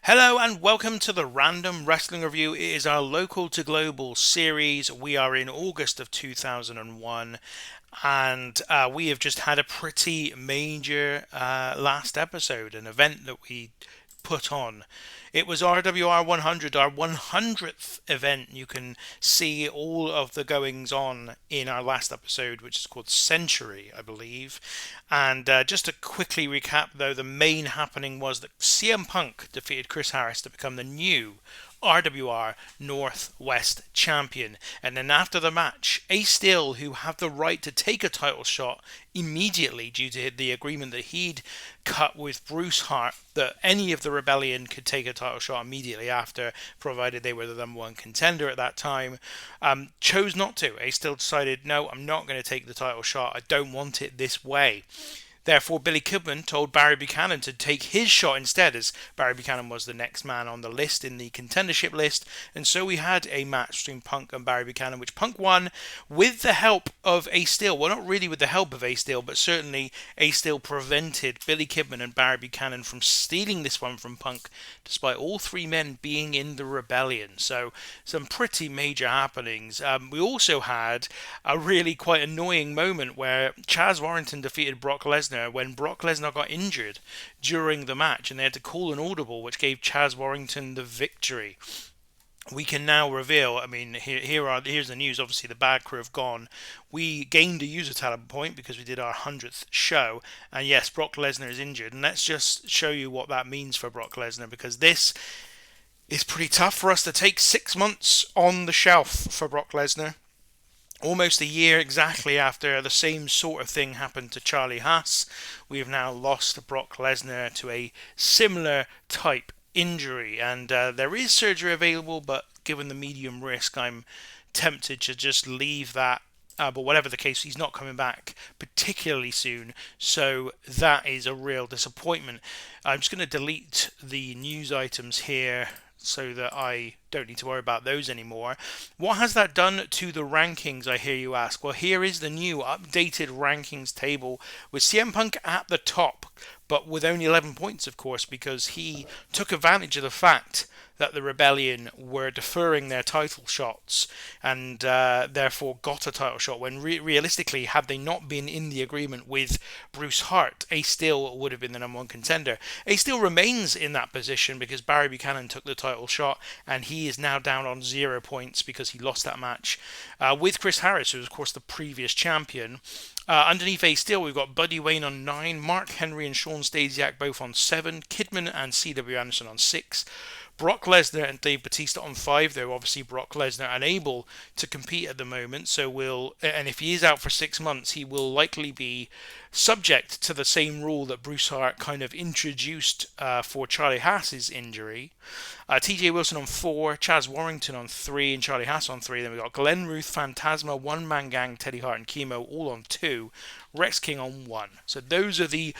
Hello and welcome to the Random Wrestling Review. It is our local to global series. We are in August of 2001 and we have just had a pretty major last episode, an event that we put on. It was RWR 100, our 100th event. You can see all of the goings on in our last episode, which is called Century, I believe. And just to quickly recap, though, the main happening was that CM Punk defeated Chris Harris to become the new RWR North West Champion. And then after the match, Ace Steel, who had the right to take a title shot immediately due to the agreement that he'd cut with Bruce Hart, that any of the Rebellion could take a title shot immediately after, provided they were the number one contender at that time, chose not to. Ace Steel decided, no, I'm not going to take the title shot. I don't want it this way. Therefore, Billy Kidman told Barry Buchanan to take his shot instead, as Barry Buchanan was the next man on the list in the contendership list. And so we had a match between Punk and Barry Buchanan, which Punk won with the help of Ace Steel. Well, not really with the help of Ace Steel, but certainly Ace Steel prevented Billy Kidman and Barry Buchanan from stealing this one from Punk, despite all three men being in the Rebellion. So some pretty major happenings. We also had a really quite annoying moment where Chaz Warrington defeated Brock Lesnar when Brock Lesnar got injured during the match, and they had to call an audible, which gave Chaz Warrington the victory. We can now reveal, I mean, here's the news. Obviously, the Bad Crew have gone. We gained a user talent point because we did our 100th show. And yes, Brock Lesnar is injured. And let's just show you what that means for Brock Lesnar, because this is pretty tough for us to take. 6 months on the shelf for Brock Lesnar. Almost a year exactly after the same sort of thing happened to Charlie Haas, we've now lost Brock Lesnar to a similar type injury. And there is surgery available, but given the medium risk, I'm tempted to just leave that. But whatever the case, he's not coming back particularly soon, so that is a real disappointment. I'm just going to delete the news items here so that I don't need to worry about those anymore. What has that done to the rankings, I hear you ask? Well, here is the new updated rankings table with CM Punk at the top, but with only 11 points, of course, because he took advantage of the fact that the Rebellion were deferring their title shots and therefore got a title shot, when realistically, had they not been in the agreement with Bruce Hart, Ace Steel would have been the number one contender. Ace Steel remains in that position because Barry Buchanan took the title shot, and he is now down on 0 points because he lost that match with Chris Harris, who was, of course, the previous champion. Underneath Ace Steel, we've got Buddy Wayne on 9, Mark Henry and Shawn Stasiak both on 7, Kidman and C.W. Anderson on 6, Brock Lesnar and Dave Bautista on 5, though obviously Brock Lesnar unable to compete at the moment, and if he is out for 6 months, he will likely be subject to the same rule that Bruce Hart kind of introduced for Charlie Haas's injury. TJ Wilson on 4, Chaz Warrington on 3, and Charlie Haas on 3. Then we've got Glenn Ruth, Phantasma, One Man Gang, Teddy Hart and Chemo all on 2, Rex King on 1. So those are the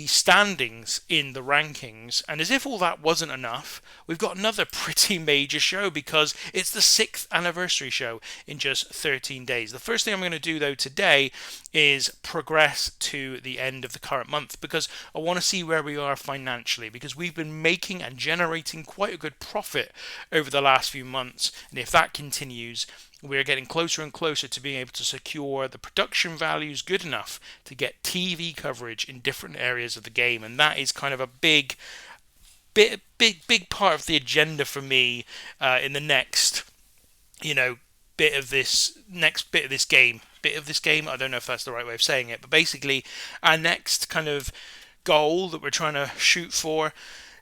standings in the rankings. And as if all that wasn't enough, we've got another pretty major show because it's the 6th anniversary show in just 13 days. The first thing I'm going to do, though, today is progress to the end of the current month, because I want to see where we are financially, because we've been making and generating quite a good profit over the last few months, and if that continues, we're getting closer and closer to being able to secure the production values good enough to get TV coverage in different areas of the game, and that is kind of a big part of the agenda for me in the next, bit of this game. I don't know if that's the right way of saying it, but basically our next kind of goal that we're trying to shoot for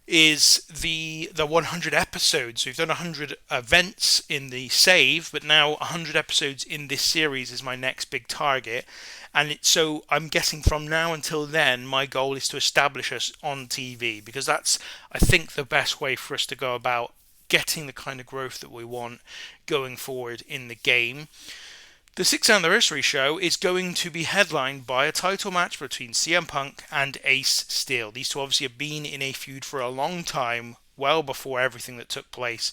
is the 100 episodes. We've done 100 events in the save, but now 100 episodes in this series is my next big target. And so I'm guessing from now until then, my goal is to establish us on TV, because that's, I think, the best way for us to go about getting the kind of growth that we want going forward in the game. The 6th anniversary show is going to be headlined by a title match between CM Punk and Ace Steel. These two obviously have been in a feud for a long time, well before everything that took place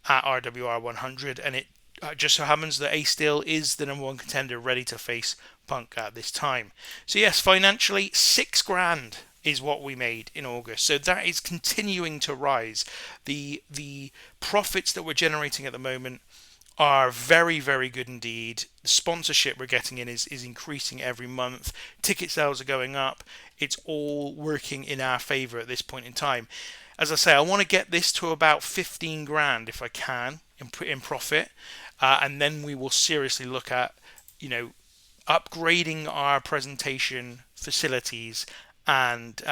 at RWR 100, and it just so happens that Ace Steel is the number one contender ready to face Punk at this time. So yes, financially, $6,000 is what we made in August. So that is continuing to rise. The profits that we're generating at the moment are very, very good indeed. The sponsorship we're getting in is increasing every month. Ticket sales are going up. It's all working in our favour at this point in time. As I say, I want to get this to about 15 grand if I can in profit, and then we will seriously look at, you know, upgrading our presentation facilities and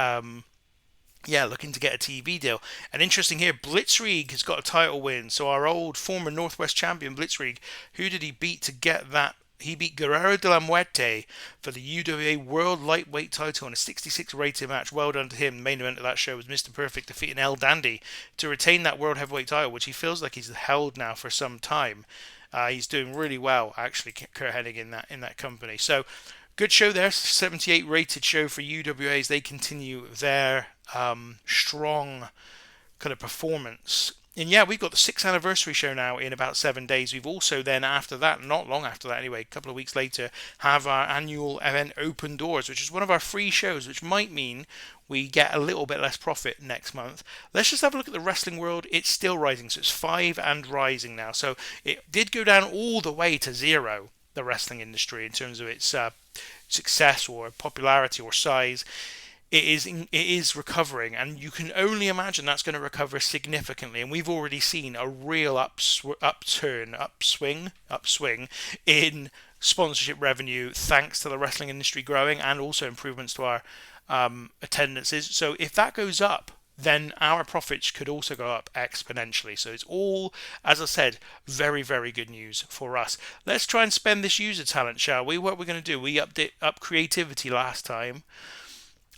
looking to get a TV deal. And interesting here, Blitzkrieg has got a title win. So our old former Northwest champion Blitzkrieg, who did he beat to get that? He beat Guerrero de la Muerte for the UWA World Lightweight title in a 66 rated match. Well done to him. The main event of that show was Mr. Perfect defeating El Dandy to retain that World Heavyweight title, which he feels like he's held now for some time. He's doing really well, actually, Kurt Hennig in that company. So good show there, 78 rated show for UWA as they continue their strong kind of performance. And yeah, we've got the 6th anniversary show now in about 7 days. We've also then after that, not long after that anyway, a couple of weeks later, have our annual event Open Doors, which is one of our free shows, which might mean we get a little bit less profit next month. Let's just have a look at the wrestling world. It's still rising, so it's 5 and rising now. So it did go down all the way to 0, the wrestling industry, in terms of its success or popularity or size. It is recovering, and you can only imagine that's going to recover significantly. And we've already seen a real upswing in sponsorship revenue thanks to the wrestling industry growing and also improvements to our attendances. So if that goes up, then our profits could also go up exponentially. So it's all, as I said, very, very good news for us. Let's try and spend this user talent, shall we? What we're going to do, we up creativity last time.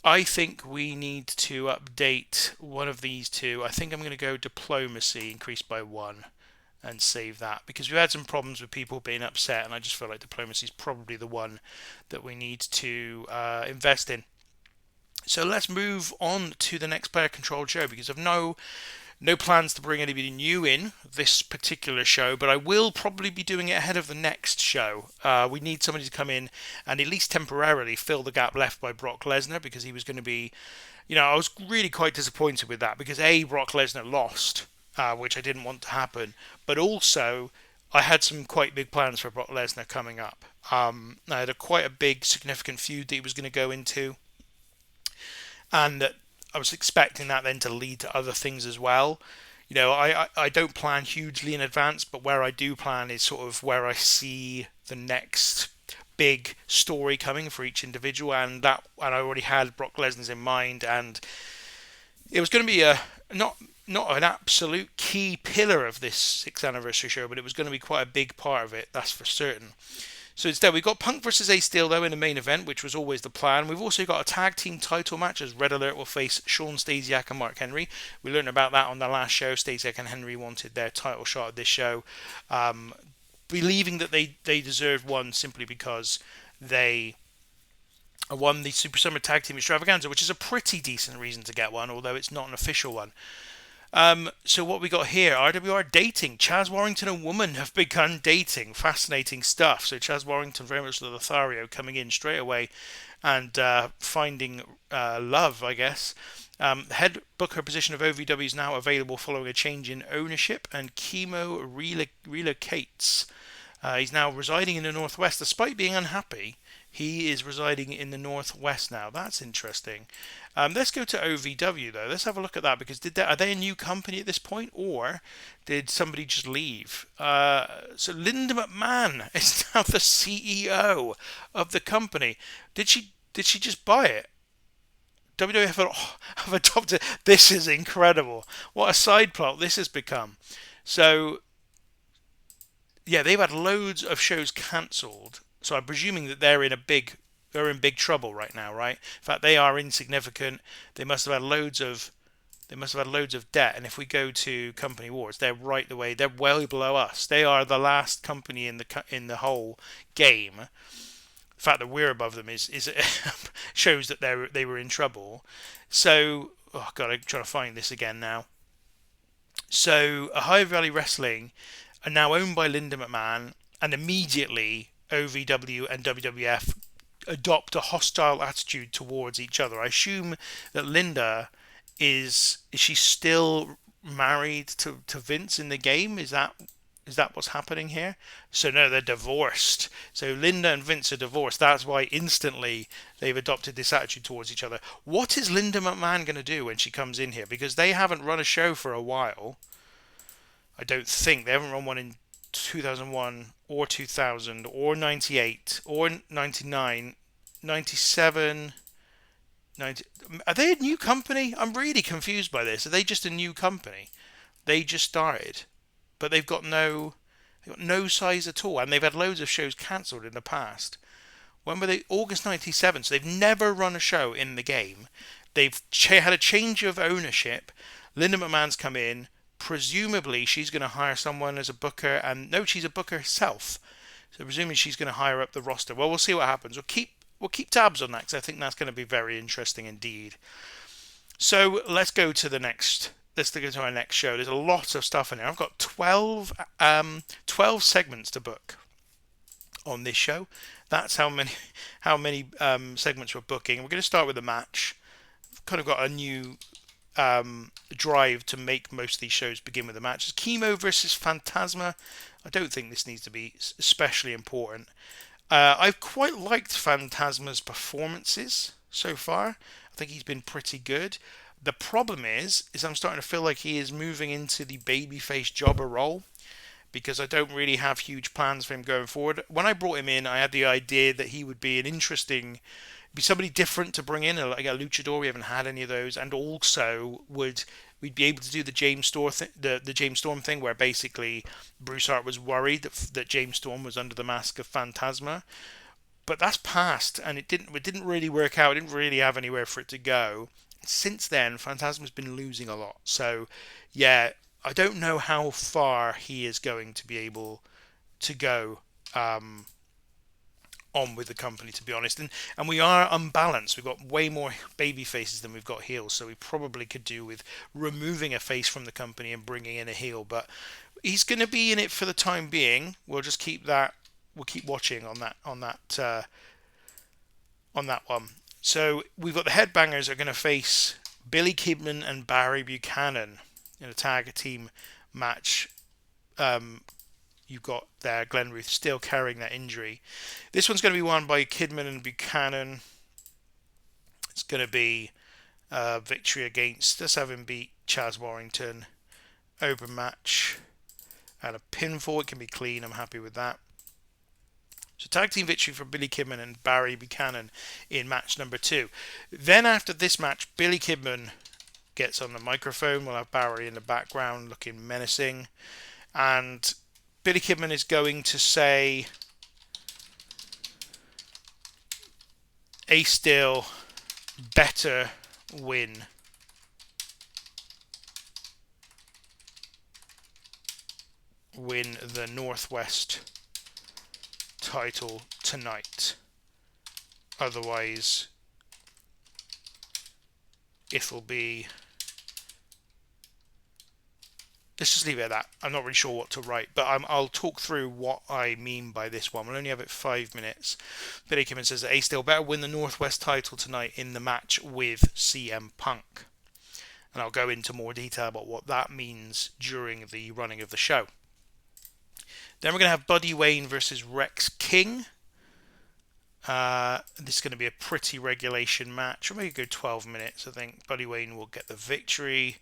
I think we need to update one of these two. I think I'm going to go diplomacy, increased by 1, and save that, because we've had some problems with people being upset, and I just feel like diplomacy is probably the one that we need to invest in. So let's move on to the next player controlled show, because I've no plans to bring anybody new in this particular show, but I will probably be doing it ahead of the next show. We need somebody to come in and at least temporarily fill the gap left by Brock Lesnar, because he was going to be, I was really quite disappointed with that, because Brock Lesnar lost, which I didn't want to happen, but also I had some quite big plans for Brock Lesnar coming up. I had quite a big significant feud that he was going to go into, and I was expecting that then to lead to other things as well. I don't plan hugely in advance, but where I do plan is sort of where I see the next big story coming for each individual, and I already had Brock Lesnar's in mind, and it was going to be not an absolute key pillar of this 6th anniversary show, but it was going to be quite a big part of it, that's for certain. So instead, we've got Punk versus Ace Steel, though, in the main event, which was always the plan. We've also got a tag team title match, as Red Alert will face Shawn, Stasiak and Mark Henry. We learned about that on the last show. Stasiak and Henry wanted their title shot at this show, believing that they deserved one simply because they won the Super Summer Tag Team Extravaganza, which is a pretty decent reason to get one, although it's not an official one. So what we got here, RWR dating. Chaz Warrington and Woman have begun dating. Fascinating stuff. So Chaz Warrington, very much the Lothario, coming in straight away and finding love, I guess. Head booker position of OVW is now available following a change in ownership, and Chemo relocates. He's now residing in the Northwest. Despite being unhappy, he is residing in the Northwest now. That's interesting. Let's go to OVW, though. Let's have a look at that, because are they a new company at this point, or did somebody just leave? So Linda McMahon is now the CEO of the company. Did she just buy it? WWF have adopted. This is incredible. What a side plot this has become. So, yeah, they've had loads of shows cancelled. So I'm presuming that they're in big trouble right now, right? In fact, they are insignificant. They must have had loads of debt. And if we go to Company Wars, they're right the way. They're well below us. They are the last company in the whole game. The fact that we're above them is shows that they were in trouble. So, oh god, I'm trying to find this again now. So, Ohio Valley Wrestling are now owned by Linda McMahon, and immediately OVW and WWF adopt a hostile attitude towards each other. I assume that Linda is she still married to Vince in the game? Is that what's happening here? So no, they're divorced. So Linda and Vince are divorced. That's why instantly they've adopted this attitude towards each other. What is Linda McMahon going to do when she comes in here? Because they haven't run a show for a while. I don't think they haven't run one in 2001 or 2000 or 98 or 99, 97, 90. Are they a new company? I'm really confused by this. Are they just a new company? They just started, but they've got no size at all, and they've had loads of shows cancelled in the past. When were they? August '97. So they've never run a show in the game. They've had a change of ownership. Linda McMahon's come in. Presumably, she's going to hire someone as a booker, and no, she's a booker herself. So presumably, she's going to hire up the roster. Well, we'll see what happens. We'll keep tabs on that because I think that's going to be very interesting indeed. So let's go to the next. Let's go to our next show. There's a lot of stuff in there. I've got 12 segments to book on this show. That's how many segments we're booking. We're going to start with a match. We've kind of got a new drive to make most of these shows begin with a match. It's Chemo versus Phantasma. I don't think this needs to be especially important. I've quite liked Phantasma's performances so far. I think he's been pretty good. The problem is I'm starting to feel like he is moving into the babyface jobber role, because I don't really have huge plans for him going forward. When I brought him in, I had the idea that he would be be somebody different to bring in, like a luchador. We haven't had any of those, and also we'd be able to do the James Storm the James Storm thing, where basically Bruce Hart was worried that James Storm was under the mask of Phantasma. But that's passed, and it didn't really work out. It didn't really have anywhere for it to go. Since then, Phantasma's been losing a lot. So, yeah, I don't know how far he is going to be able to go on with the company, to be honest. And we are unbalanced. We've got way more baby faces than we've got heels, so we probably could do with removing a face from the company and bringing in a heel. But he's going to be in it for the time being. We'll just keep that. We'll keep watching on that one. So we've got the Headbangers are going to face Billy Kidman and Barry Buchanan in a tag team match. You've got there Glenn Ruth still carrying that injury. This one's going to be won by Kidman and Buchanan. It's going to be victory against, let's have him beat Chaz Warrington. Open match and a pinfall. It can be clean. I'm happy with that. So tag team victory for Billy Kidman and Barry Buchanan in match number 2. Then after this match, Billy Kidman gets on the microphone. We'll have Barry in the background looking menacing. And Billy Kidman is going to say, Ace Steel better win. Win the Northwest title tonight. Otherwise, it'll be... Let's just leave it at that. I'm not really sure what to write, but I'll talk through what I mean by this one. We'll only have it 5 minutes. Billy Kidman says that Ace Steel better win the Northwest title tonight in the match with CM Punk. And I'll go into more detail about what that means during the running of the show. Then we're going to have Buddy Wayne versus Rex King. This is going to be a pretty regulation match. We'll make it go 12 minutes, I think. Buddy Wayne will get the victory.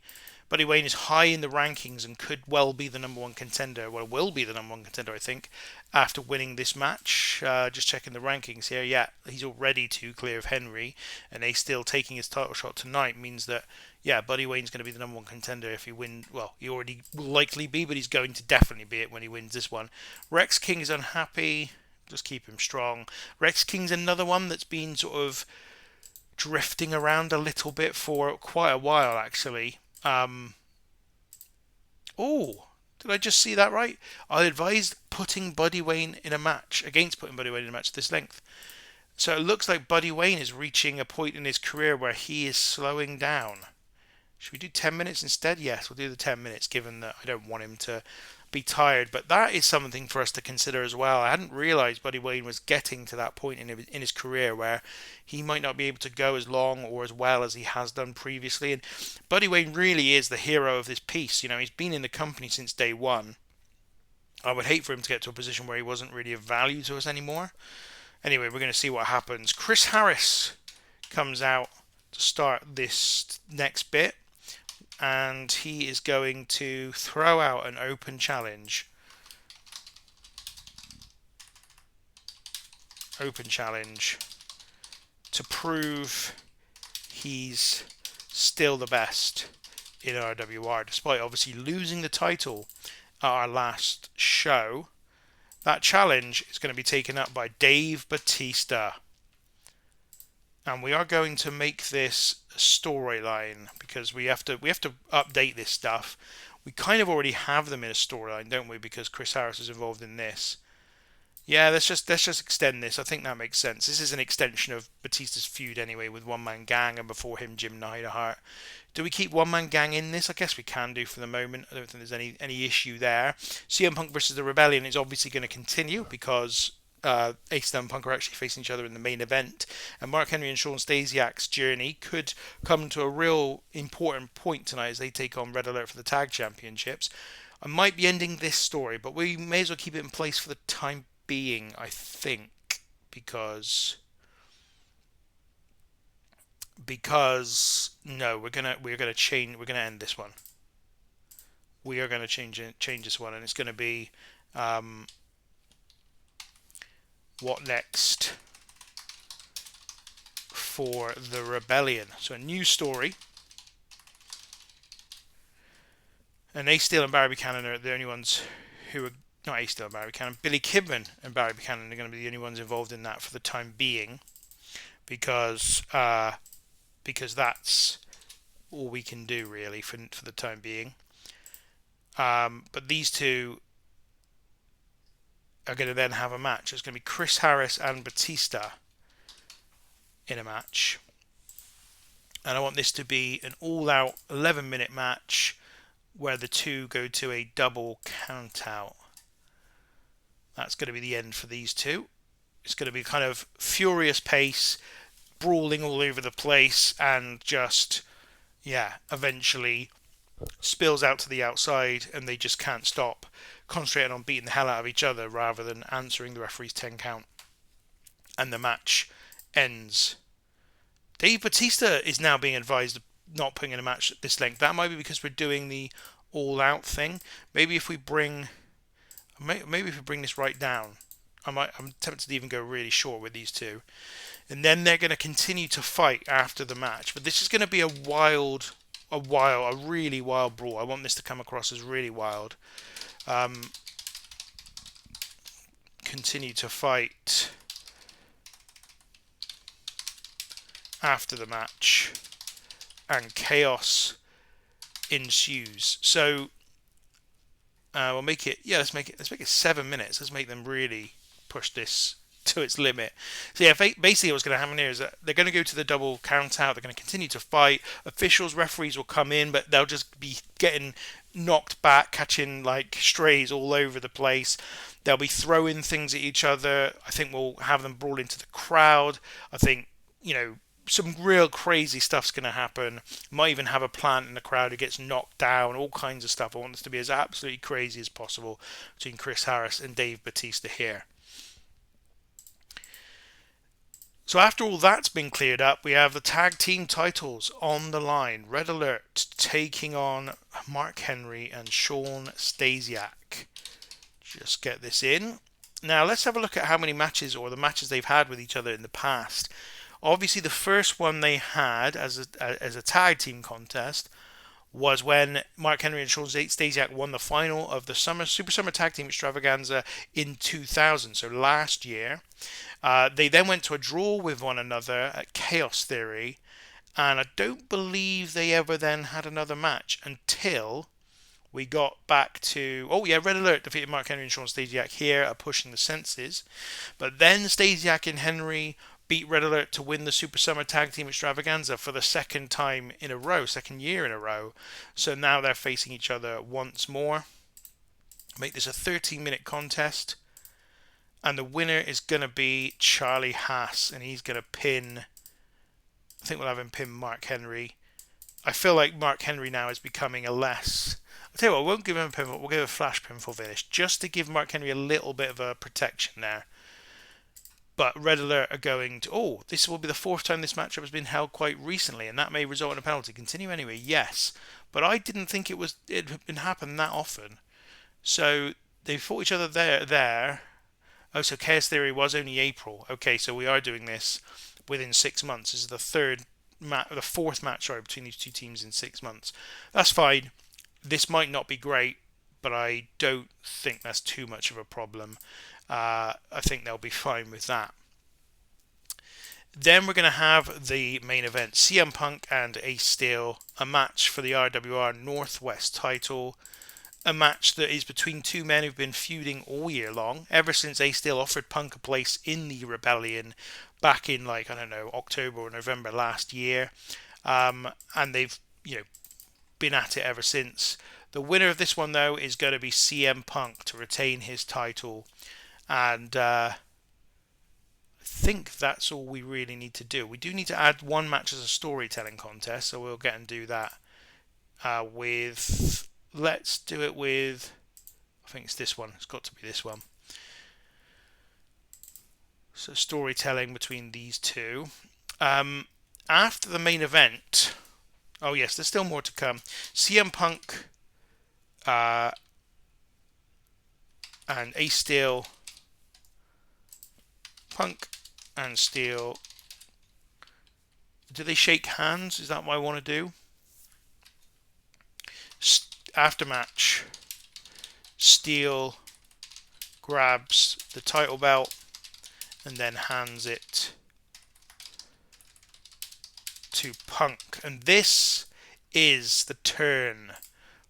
Buddy Wayne is high in the rankings and could well be the number 1 contender. Well, will be the number 1 contender, I think, after winning this match. Just checking the rankings here. Yeah, he's already 2 clear of Henry. And Ace Steel taking his title shot tonight means that, yeah, Buddy Wayne's going to be the number 1 contender if he wins. Well, he already will likely be, but he's going to definitely be it when he wins this one. Rex King is unhappy. Just keep him strong. Rex King's another one that's been sort of drifting around a little bit for quite a while, actually. Did I just see that right? I advised putting Buddy Wayne in a match, against putting Buddy Wayne in a match this length. So it looks like Buddy Wayne is reaching a point in his career where he is slowing down. Should we do 10 minutes instead? Yes, we'll do the 10 minutes, given that I don't want him to be tired. But that is something for us to consider as well. I hadn't realised Buddy Wayne was getting to that point in his career where he might not be able to go as long or as well as he has done previously. And Buddy Wayne really is the hero of this piece. You know, he's been in the company since day one. I would hate for him to get to a position where he wasn't really of value to us anymore. Anyway, we're going to see what happens. Chris Harris comes out to start this next bit, and he is going to throw out an open challenge. Open challenge to prove he's still the best in RWR, despite obviously losing the title at our last show. That challenge is going to be taken up by Dave Batista. And we are going to make this a storyline because we have to update this stuff. We kind of already have them in a storyline, don't we? Because Chris Harris is involved in this. Yeah, let's just extend this. I think that makes sense. This is an extension of Batista's feud anyway with One Man Gang, and before him Jim Neidhart. Do we keep One Man Gang in this? I guess we can do for the moment. I don't think there's any issue there. CM Punk versus the Rebellion is obviously going to continue because Ace and Punk are actually facing each other in the main event, and Mark Henry and Shawn Stasiak's journey could come to a real important point tonight as they take on Red Alert for the tag championships. I might be ending this story, but we may as well keep it in place for the time being, I think, because no, we're gonna end this one. We are gonna change this one, and it's gonna be what next for the Rebellion. So a new story. And Ace Steel and Barry Buchanan are the only ones who are not Ace Steel and Barry Buchanan. Billy Kidman and Barry Buchanan are going to be the only ones involved in that for the time being, because that's all we can do really for the time being. But these two are going to then have a match. It's going to be Chris Harris and Batista in a match. And I want this to be an all-out 11-minute match where the two go to a double count-out. That's going to be the end for these two. It's going to be kind of furious pace, brawling all over the place, and just, eventually spills out to the outside, and they just can't stop concentrating on beating the hell out of each other rather than answering the referee's 10 count. And the match ends. Dave Batista is now being advised of not putting in a match at this length. That might be because we're doing the all-out thing. Maybe if we bring this right down, I'm tempted to even go really short with these two, and then they're going to continue to fight after the match. But this is going to be a really wild brawl. I want this to come across as really wild. Continue to fight after the match, and chaos ensues. So we'll make it. Let's make it 7 minutes. Let's make them really push this to its limit. So basically what's going to happen here is that they're going to go to the double count out. They're going to continue to fight. Officials, referees will come in, but they'll just be getting knocked back, catching like strays all over the place. They'll be throwing things at each other. I think we'll have them brawl into the crowd. I think, some real crazy stuff's going to happen. Might even have a plant in the crowd who gets knocked down, all kinds of stuff. I want this to be as absolutely crazy as possible between Chris Harris and Dave Batista here. So after all that's been cleared up, we have the tag team titles on the line. Red Alert taking on Mark Henry and Shawn Stasiak. Just get this in. Now let's have a look at how many matches, or the matches they've had with each other in the past. Obviously, the first one they had as a tag team contest was when Mark Henry and Shawn Stasiak won the final of the Super Summer Tag Team Extravaganza in 2000, so last year. They then went to a draw with one another at Chaos Theory, and I don't believe they ever then had another match until we got back to... Red Alert defeated Mark Henry and Shawn Stasiak here at Pushing the Senses. But then Stasiak and Henry beat Red Alert to win the Super Summer Tag Team Extravaganza for the second time in a row, second year in a row. So now they're facing each other once more. Make this a 13-minute contest. And the winner is going to be Charlie Haas, and he's going to pin, I think we'll have him pin Mark Henry. I feel like Mark Henry now is becoming a less... I'll tell you what, we won't give him a pinfall, we'll give a flash pinfall finish, just to give Mark Henry a little bit of a protection there. But Red Alert are going to... Oh, this will be the fourth time this matchup has been held quite recently, and that may result in a penalty. Continue anyway, yes. But I didn't think it had been happened that often. So they fought each other there. Oh, so Chaos Theory was only April. Okay, so we are doing this within 6 months. This is the fourth match between these two teams in 6 months. That's fine. This might not be great, but I don't think that's too much of a problem. I think they'll be fine with that. Then we're going to have the main event, CM Punk and Ace Steel, a match for the RWR North West title. A match that is between two men who've been feuding all year long, ever since Ace Steel offered Punk a place in the Rebellion back in, October or November last year. And they've, been at it ever since. The winner of this one, though, is going to be CM Punk to retain his title. And I think that's all we really need to do. We do need to add one match as a storytelling contest, so we'll get and do that with... Let's do it with... I think it's this one. It's got to be this one. So storytelling between these two. After the main event... Oh yes, there's still more to come. CM Punk and Ace Steel... Punk and Steel. Do they shake hands? Is that what I want to do? After match, Steel grabs the title belt and then hands it to Punk. And this is the turn.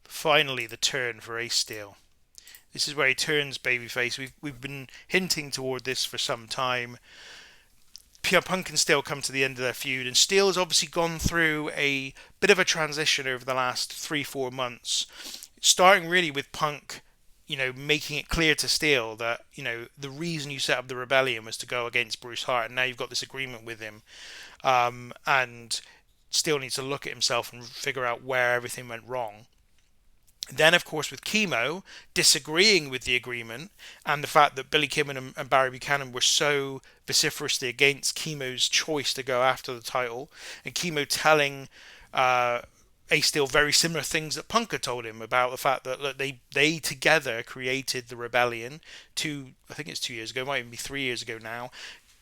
Finally, the turn for Ace Steel. This is where he turns babyface. We've been hinting toward this for some time. Punk and Steel come to the end of their feud, and Steel has obviously gone through a bit of a transition over the last 3-4 months, starting really with Punk, making it clear to Steel that, the reason you set up the Rebellion was to go against Bruce Hart, and now you've got this agreement with him, and Steel needs to look at himself and figure out where everything went wrong. Then, of course, with Chemo disagreeing with the agreement and the fact that Billy Kidman and Barry Buchanan were so vociferously against Chemo's choice to go after the title, and Chemo telling Ace Steel very similar things that Punk had told him about the fact that they together created the Rebellion I think it's 2 years ago, might even be 3 years ago now,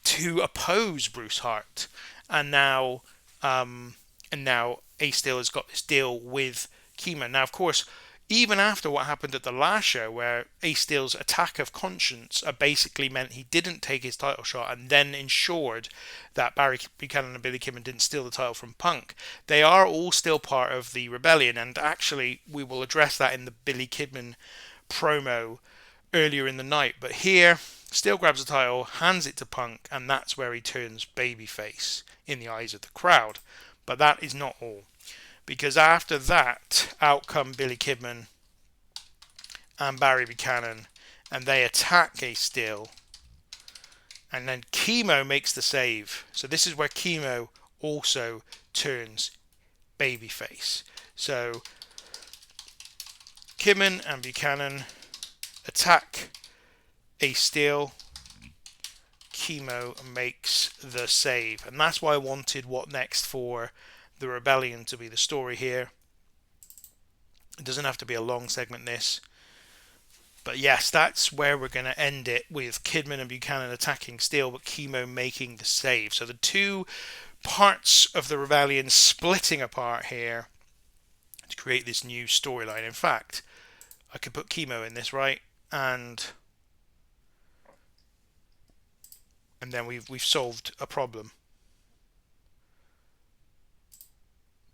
to oppose Bruce Hart, and now Ace Steel has got this deal with Chemo. Now, of course, even after what happened at the last show, where Ace Steel's attack of conscience basically meant he didn't take his title shot and then ensured that Barry Buchanan and Billy Kidman didn't steal the title from Punk, they are all still part of the Rebellion, and actually we will address that in the Billy Kidman promo earlier in the night. But here, Steel grabs the title, hands it to Punk, and that's where he turns babyface in the eyes of the crowd. But that is not all. Because after that, out come Billy Kidman and Barry Buchanan, and they attack Ace Steel. And then Chemo makes the save. So this is where Chemo also turns babyface. So Kidman and Buchanan attack Ace Steel. Chemo makes the save. And that's why I wanted What Next for the Rebellion to be the story here. It doesn't have to be a long segment, this. But yes, that's where we're going to end it, with Kidman and Buchanan attacking Steel, but Chemo making the save. So the two parts of the Rebellion splitting apart here to create this new storyline. In fact, I could put Chemo in this, right? And then we've solved a problem.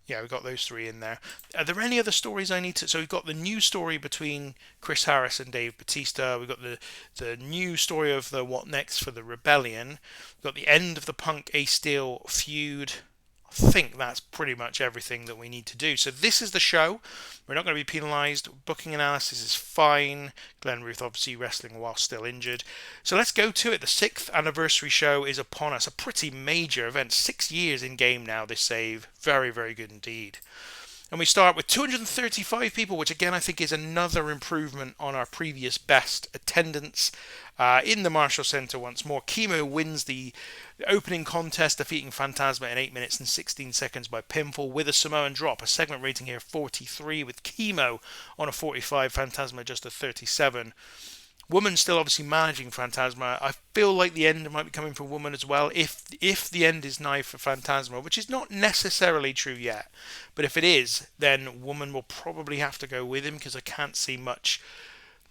Yeah, we've got those three in there. Are there any other stories I need to? So we've got the new story between Chris Harris and Dave Bautista. We've got the new story of the what next for the Rebellion. We've got the end of the Punk Ace Steel feud. I think that's pretty much everything that we need to do. So this is the show. We're not going to be penalised. Booking analysis is fine. Glenn Ruth obviously wrestling while still injured. So let's go to it. The 6th anniversary show is upon us. A pretty major event. 6 years in game now, this save. Very, very good indeed. And we start with 235 people, which again I think is another improvement on our previous best attendance. In the Marshall Center once more, Chemo wins the opening contest, defeating Phantasma in 8 minutes and 16 seconds by pinfall with a Samoan drop. A segment rating here 43 with Chemo on a 45, Phantasma just a 37. Woman still obviously managing Phantasma. I feel like the end might be coming from Woman as well. If the end is nigh for Phantasma, which is not necessarily true yet, but if it is, then Woman will probably have to go with him because I can't see much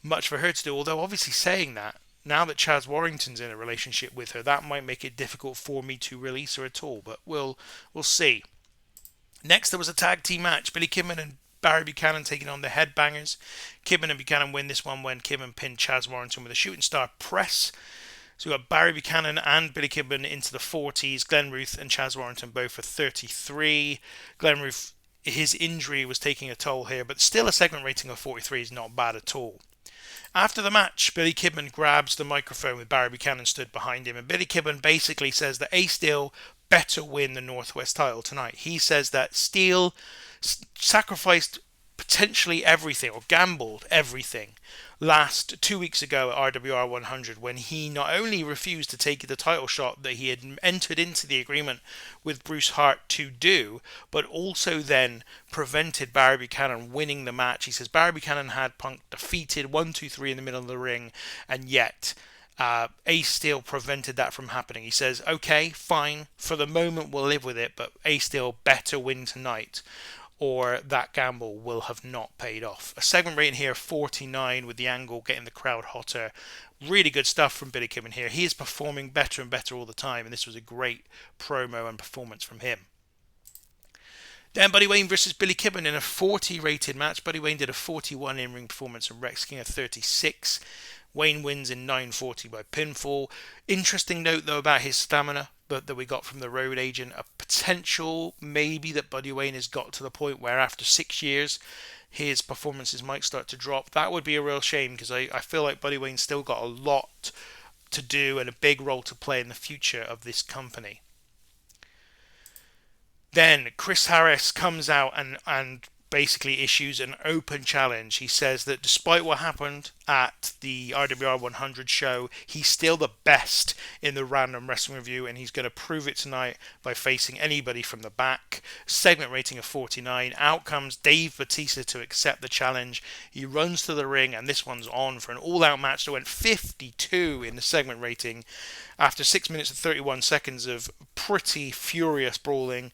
for her to do. Although obviously saying that, now that Chaz Warrington's in a relationship with her, that might make it difficult for me to release her at all. But we'll see. Next, there was a tag team match. Billy Kidman and Barry Buchanan taking on the Headbangers. Kidman and Buchanan win this one when Kidman pinned Chaz Warrington with a shooting star press. So we've got Barry Buchanan and Billy Kidman into the 40s. Glenn Ruth and Chaz Warrington both for 33. Glenn Ruth, his injury was taking a toll here, but still a segment rating of 43 is not bad at all. After the match, Billy Kidman grabs the microphone with Barry Buchanan stood behind him, and Billy Kidman basically says that Ace Steel better win the Northwest title tonight. He says that Steel sacrificed potentially everything or gambled everything last 2 weeks ago at RWR 100 when he not only refused to take the title shot that he had entered into the agreement with Bruce Hart to do, but also then prevented Barry Buchanan winning the match. He says Barry Buchanan had Punk defeated 1, 2, 3 in the middle of the ring, and yet Ace Steel prevented that from happening. He says, okay, fine, for the moment we'll live with it, but Ace Steel better win tonight, or that gamble will have not paid off. A segment rating here 49 with the angle getting the crowd hotter. Really good stuff from Billy Kidman here. He is performing better and better all the time, and this was a great promo and performance from him. Then Buddy Wayne versus Billy Kidman in a 40 rated match. Buddy Wayne did a 41 in-ring performance and Rex King a 36. Wayne wins in 9:40 by pinfall. Interesting note though about his stamina that we got from the road agent. A potential maybe that Buddy Wayne has got to the point where after 6 years his performances might start to drop. That would be a real shame because I feel like Buddy Wayne's still got a lot to do and a big role to play in the future of this company. Then Chris Harris comes out and basically issues an open challenge. He says that despite what happened at the RWR 100 show, he's still the best in the Random Wrestling Revue, and he's going to prove it tonight by facing anybody from the back. Segment rating of 49. Out comes Dave Bautista to accept the challenge. He runs to the ring, and this one's on for an all-out match that went 52 in the segment rating. After 6 minutes and 31 seconds of pretty furious brawling,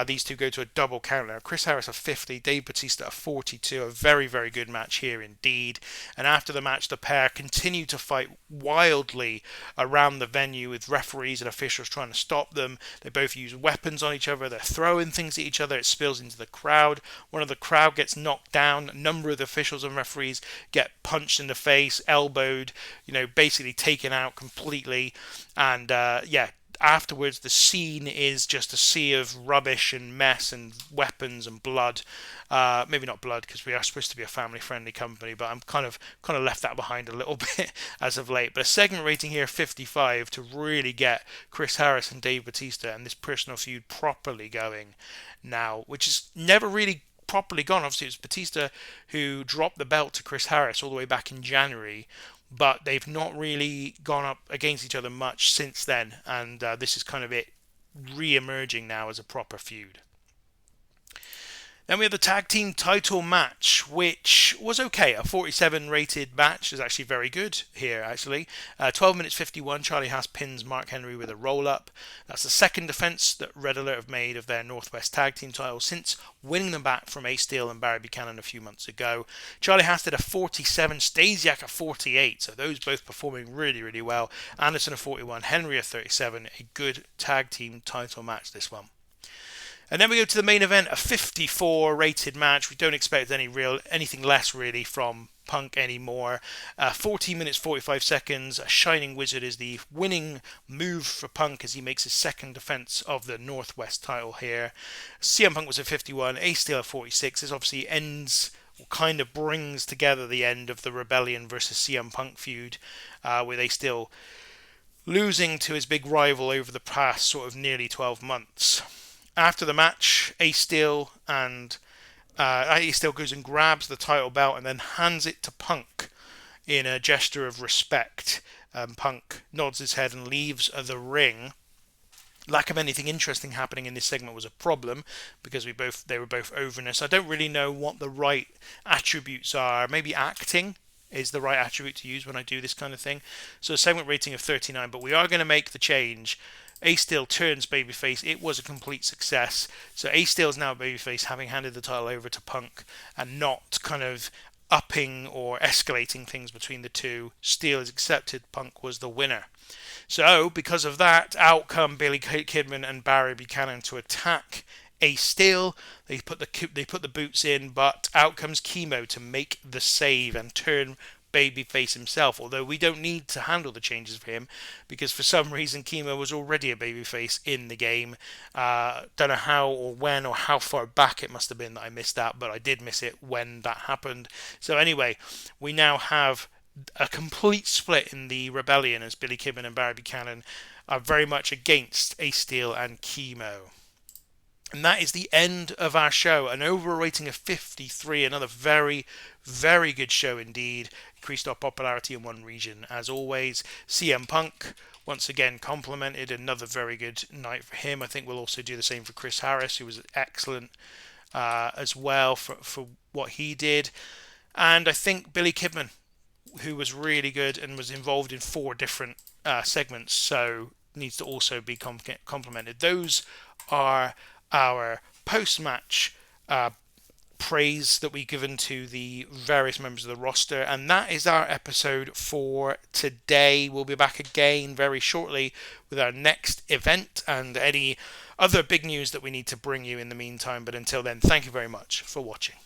these two go to a double count now. Chris Harris a 50, Dave Bautista a 42. A very, very good match here indeed. And after the match, the pair continue to fight wildly around the venue with referees and officials trying to stop them. They both use weapons on each other. They're throwing things at each other. It spills into the crowd. One of the crowd gets knocked down. A number of the officials and referees get punched in the face, elbowed, basically taken out completely. And afterwards the scene is just a sea of rubbish and mess and weapons and blood. Maybe not blood because we are supposed to be a family-friendly company, but I'm kind of left that behind a little bit as of late. But a segment rating here 55 to really get Chris Harris and Dave Bautista and this personal feud properly going now, which is never really properly gone. Obviously, it was Bautista who dropped the belt to Chris Harris all the way back in January. But they've not really gone up against each other much since then, and this is kind of it re-emerging now as a proper feud. Then we have the tag team title match, which was okay. A 47 rated match is actually very good here, actually. 12 minutes 51, Charlie Haas pins Mark Henry with a roll-up. That's the second defense that Red Alert have made of their Northwest tag team titles since winning them back from Ace Steel and Barry Buchanan a few months ago. Charlie Haas did a 47, Stasiak a 48, so those both performing really, really well. Anderson a 41, Henry a 37, a good tag team title match, this one. And then we go to the main event, a 54 rated match. We don't expect anything less really from Punk anymore. 14 minutes 45 seconds. A Shining Wizard is the winning move for Punk as he makes his second defense of the Northwest title here. CM Punk was at 51, Ace Steel at 46. This obviously ends, or kind of brings together the end of the Rebellion versus CM Punk feud, with Ace Steel losing to his big rival over the past sort of nearly 12 months. After the match, Ace Steel goes and grabs the title belt and then hands it to Punk in a gesture of respect. Punk nods his head and leaves the ring. Lack of anything interesting happening in this segment was a problem because they were both overness. I don't really know what the right attributes are. Maybe acting is the right attribute to use when I do this kind of thing. So a segment rating of 39, but we are going to make the change. Ace Steel turns babyface. It was a complete success. So Ace Steel is now babyface, having handed the title over to Punk and not kind of upping or escalating things between the two. Steel is accepted. Punk was the winner. So because of that, out come Billy Kidman and Barry Buchanan to attack Ace Steel. They put the boots in, but out comes Chemo to make the save and turn babyface himself, although we don't need to handle the changes for him because for some reason Chemo was already a babyface in the game. Don't know how or when or how far back it must have been that I missed that, but I did miss it when that happened. So anyway, we now have a complete split in the Rebellion as Billy Kidman and Barry Buchanan are very much against Ace Steel and Chemo. And that is the end of our show. An overall rating of 53. Another very, very good show indeed. Increased our popularity in one region as always. CM Punk, once again, complimented. Another very good night for him. I think we'll also do the same for Chris Harris, who was excellent as well for what he did. And I think Billy Kidman, who was really good and was involved in 4 different segments, so needs to also be complimented. Those are our post-match praise that we've given to the various members of the roster, and that is our episode for today. We'll be back again very shortly with our next event and any other big news that we need to bring you in the meantime, but until then, thank you very much for watching.